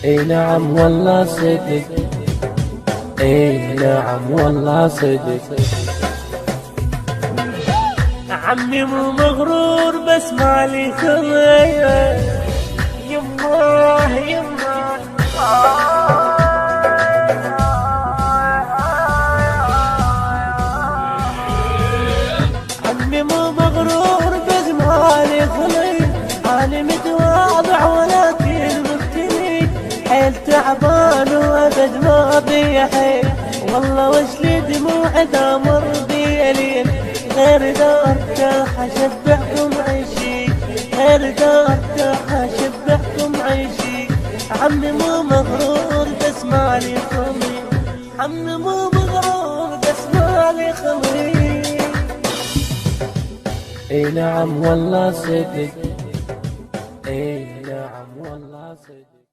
اي نعم والله صدق، اي نعم والله صدق. عمي مو مغرور بس مالي خليه، يماه يماه عمي مو مغرور بس مالي خليه، انا متواضع ولكن مبتلي، حيل تعبان وابد ما بي حيل، والله وش دموع دامر بيلين، غير دار تاح اشبعكم عيشي، غير دار تاح اشبعكم عيشي. عمي مو مغرور بس مالي خلي، عمي مو مغرور بس مالي خلي. اي نعم والله صدق، اي نعم والله صدق.